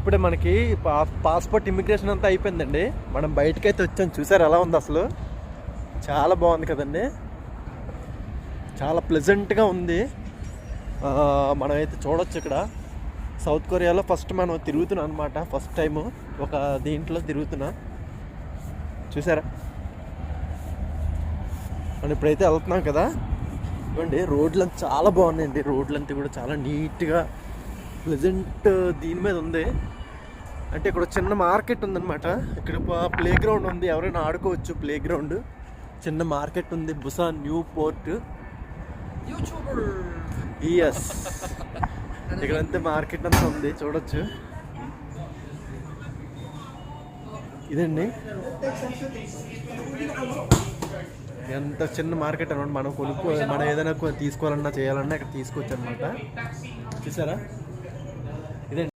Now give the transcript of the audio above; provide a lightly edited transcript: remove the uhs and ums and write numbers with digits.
ఇప్పుడే మనకి passport immigration అంతా అయిపోయిందండి. మనం బయటకైతే వచ్చాం. చూసారు ఎలా ఉంది అసలు? చాలా బాగుంది కదండి, చాలా ప్లెజెంట్గా ఉంది. మనమైతే చూడొచ్చు ఇక్కడ సౌత్ కొరియాలో ఫస్ట్ మనం తిరుగుతున్నాం అనమాట. ఫస్ట్ టైము ఒక దీంట్లో తిరుగుతున్నా. చూసారా? మనం ఇప్పుడైతే వెళ్తున్నాం కదా. ఇవ్వండి రోడ్లంతా చాలా బాగున్నాయండి. రోడ్లంతా కూడా చాలా నీట్గా ప్లెజెంట్ దీని మీద ఉంది. అంటే ఇక్కడ చిన్న మార్కెట్ ఉందన్నమాట. ఇక్కడ ప్లే గ్రౌండ్ ఉంది, ఎవరైనా ఆడుకోవచ్చు. ప్లే గ్రౌండ్, చిన్న మార్కెట్ ఉంది. Busan new port. ఎస్, ఇక్కడంతా మార్కెట్ అంతా ఉంది, చూడొచ్చు. ఇదండి ఎంత చిన్న మార్కెట్ అనమాట. మనం మనం ఏదైనా తీసుకోవాలన్నా చేయాలన్నా ఇక్కడ తీసుకోవచ్చు అనమాట. చూసారా? ఇదండి.